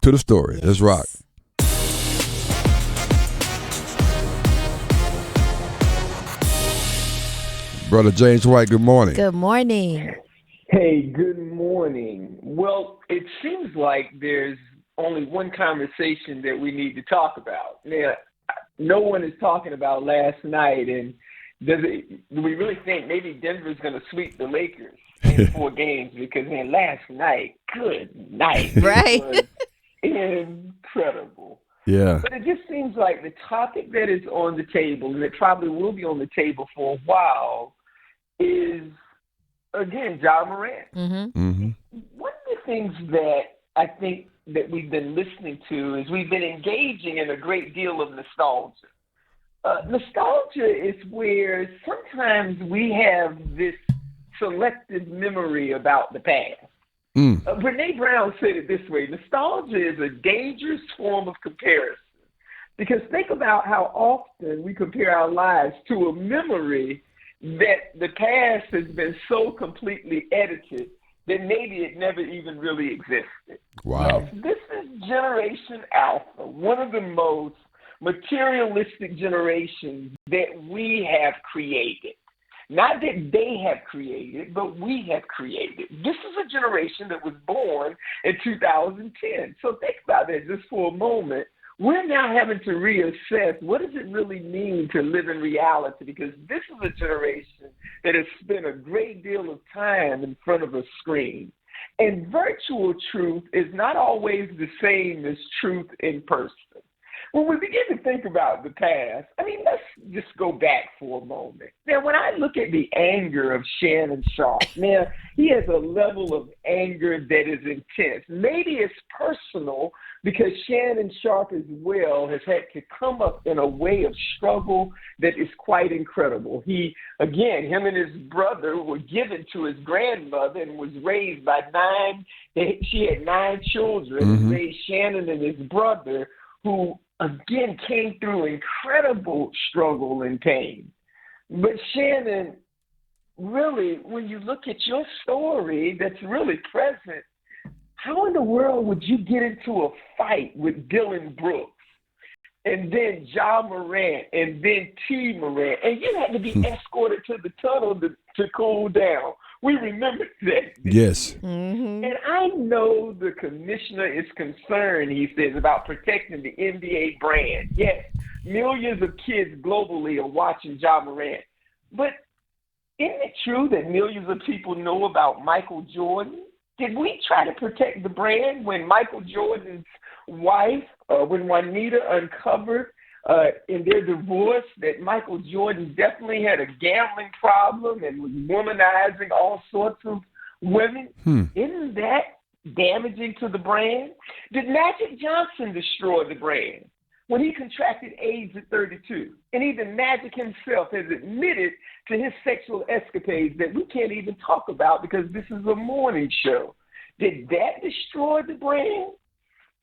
to the story. Yes. Let's rock. Brother James White, good morning. Good morning. Hey, good morning. Well, it seems like there's only one conversation that we need to talk about. Now, no one is talking about last night, and do we really think maybe Denver's going to sweep the Lakers in 4 games? Because, man, last night, good night. Right. It was incredible. Yeah. But it just seems like the topic that is on the table, and it probably will be on the table for a while, is, again, Ja Morant. Mm-hmm. One of the things that I think that we've been listening to is we've been engaging in a great deal of nostalgia. Nostalgia is where sometimes we have this selective memory about the past. Brene Brown said it this way: nostalgia is a dangerous form of comparison. Because think about how often we compare our lives to a memory that the past has been so completely edited that maybe it never even really existed. Wow. Yes, this is Generation Alpha, one of the most materialistic generations that we have created. Not that they have created, but we have created. This is a generation that was born in 2010. So think about that just for a moment. We're now having to reassess what does it really mean to live in reality, because this is a generation that has spent a great deal of time in front of a screen. And virtual truth is not always the same as truth in person. When we begin to think about the past, I mean, let's just go back for a moment. Now, when I look at the anger of Shannon Sharp, now, he has a level of anger that is intense. Maybe it's personal because Shannon Sharp as well has had to come up in a way of struggle that is quite incredible. Him and his brother were given to his grandmother and was raised by she had 9 children, and raised Shannon and his brother, who again came through incredible struggle and pain. But Shannon, really, when you look at your story that's really present, how in the world would you get into a fight with Dylan Brooks and then Ja Morant and then T. Morant, and you had to be escorted to the tunnel to cool down? We remember that. Yes. Mm-hmm. And I know the commissioner is concerned, he says, about protecting the NBA brand. Yes, millions of kids globally are watching Ja Morant. But isn't it true that millions of people know about Michael Jordan? Did we try to protect the brand when Michael Jordan's wife, when Juanita uncovered in their divorce that Michael Jordan definitely had a gambling problem and was womanizing all sorts of women? Isn't that damaging to the brand? Did Magic Johnson destroy the brand when he contracted AIDS at 32? And even Magic himself has admitted to his sexual escapades that we can't even talk about because this is a morning show. Did that destroy the brand?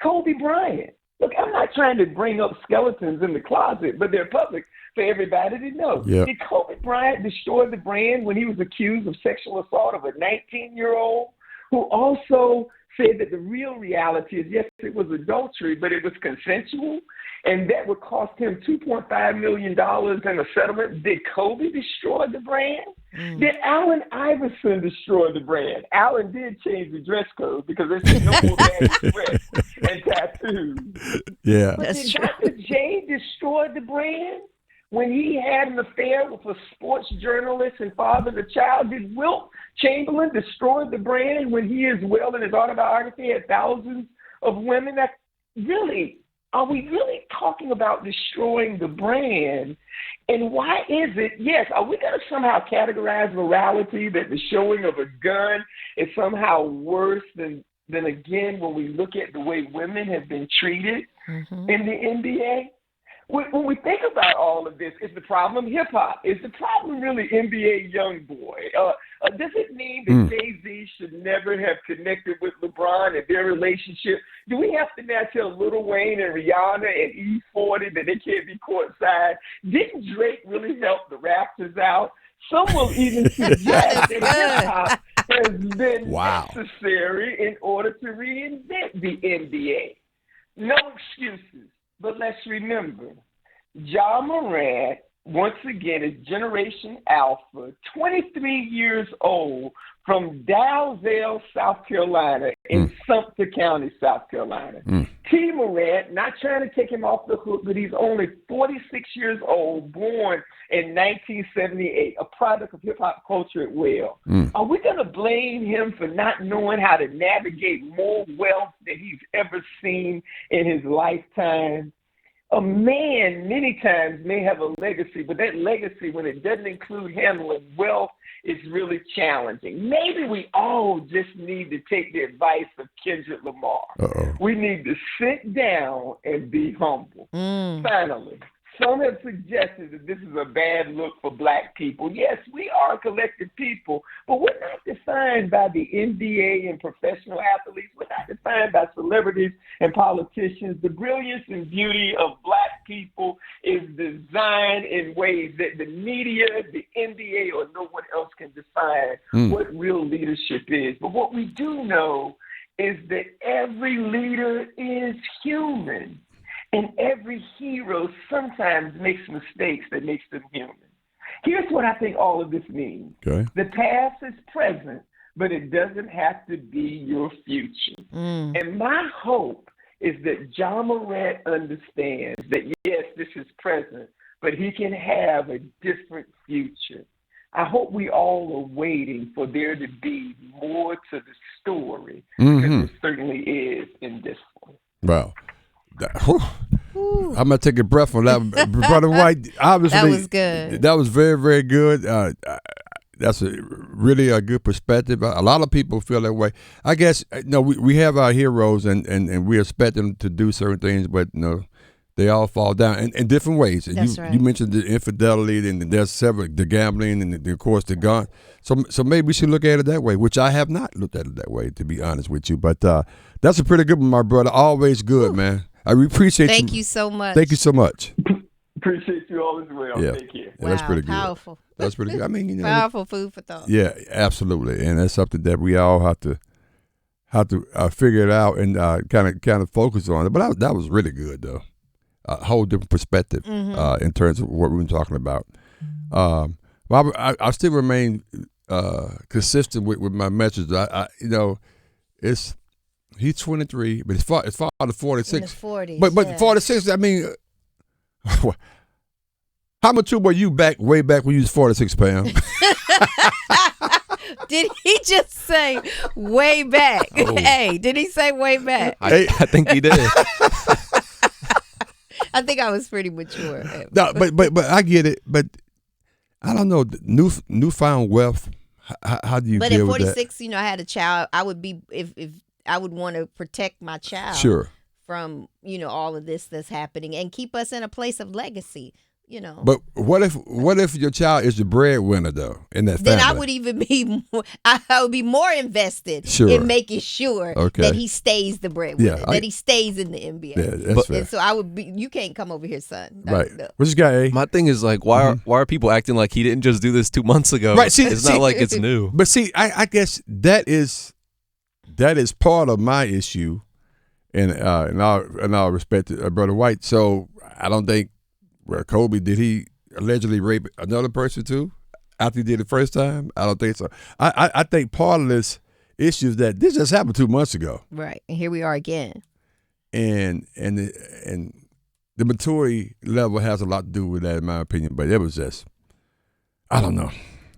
Kobe Bryant. Look, I'm not trying to bring up skeletons in the closet, but they're public for everybody to know. Yep. Did Kobe Bryant destroy the brand when he was accused of sexual assault of a 19-year-old who also said that the real reality is, yes, it was adultery, but it was consensual, and that would cost him $2.5 million in a settlement? Did Kobe destroy the brand? Did Allen Iverson destroy the brand? Allen did change the dress code because there's no more baggy sweat and tattoos. Yeah. But That's did true. Dr. J destroy the brand when he had an affair with a sports journalist and fathered a child? Did Wilt Chamberlain destroy the brand when he, as well, in his autobiography, had thousands of women? That really, are we really talking about destroying the brand? And why is it, yes, are we going to somehow categorize morality that the showing of a gun is somehow worse than again, when we look at the way women have been treated in the NBA? When we think about all of this, is the problem hip-hop? Is the problem really NBA YoungBoy? Does it mean that Jay-Z should never have connected with LeBron and their relationship? Do we have to now tell Lil Wayne and Rihanna and E40 that they can't be courtside? Didn't Drake really help the Raptors out? Some will even suggest that hip-hop has been necessary in order to reinvent the NBA. No excuses. But let's remember, Ja Morant, once again, is Generation Alpha, 23 years old, from Dalzell, South Carolina, in Sumter County, South Carolina. T. Morant, not trying to take him off the hook, but he's only 46 years old, born in 1978, a product of hip-hop culture as well. Are we going to blame him for not knowing how to navigate more wealth than he's ever seen in his lifetime? A man many times may have a legacy, but that legacy, when it doesn't include handling wealth, is really challenging. Maybe we all just need to take the advice of Kendrick Lamar. We need to sit down and be humble. Finally, some have suggested that this is a bad look for black people. Yes, we are a collective people, but we're not defined by the NBA and professional athletes. We're not defined by celebrities and politicians. The brilliance and beauty of black people is designed in ways that the media, the NBA, or no one else can define what real leadership is. But what we do know is that every leader is human. And every hero sometimes makes mistakes that makes them human. Here's what I think all of this means. Okay. The past is present, but it doesn't have to be your future. And my hope is that Ja Morant understands that, yes, this is present, but he can have a different future. I hope we all are waiting for there to be more to the story, because there certainly is in this one. Wow. I'm gonna take a breath on that, Brother White. Obviously, that was good. That was very, very good. That's really a good perspective. A lot of people feel that way. I guess we have our heroes, and we expect them to do certain things, but they all fall down in different ways. That's right. You mentioned the infidelity, and there's several, the gambling, and of course the gun. So maybe we should look at it that way, which I have not looked at it that way, to be honest with you. But that's a pretty good one, my brother. Always good, man. I appreciate you. Thank you so much. Thank you so much. Appreciate you all as well. Yeah. Thank you. Wow, that's pretty good. Powerful. That's pretty good. I mean, powerful food for thought. Yeah, absolutely, and that's something that we all have to figure it out and kind of focus on it. But that was really good, though. A whole different perspective in terms of what we've been talking about. Well, I still remain consistent with my message. It's. He's 23, but it's far to 46. In the 40s, but 46, I mean, how mature were you way back when you was 46, Pam? Did he just say way back? Oh. Hey, did he say way back? I think he did. I think I was pretty mature. No, but I get it. But I don't know, newfound wealth. How do you? But deal at with 46, that? I had a child. I would be if I would want to protect my child from, all of this that's happening and keep us in a place of legacy, But what if your child is the breadwinner, though, in that family? Then I would even be I would be more invested in making sure that he stays the breadwinner, that he stays in the NBA. Yeah, that's fair. And so I would be, you can't come over here, son. Right. What's this guy, A? My thing is, like, why are people acting like he didn't just do this 2 months ago? Right. It's not like it's new. But see, I guess that is part of my issue, in all respect to Brother White. So I don't think, Kobe, did he allegedly rape another person too after he did it the first time? I don't think so. I think part of this issue is that this just happened 2 months ago. Right, and here we are again. And the maturity level has a lot to do with that, in my opinion. But it was just, I don't know.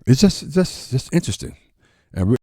It's just interesting. And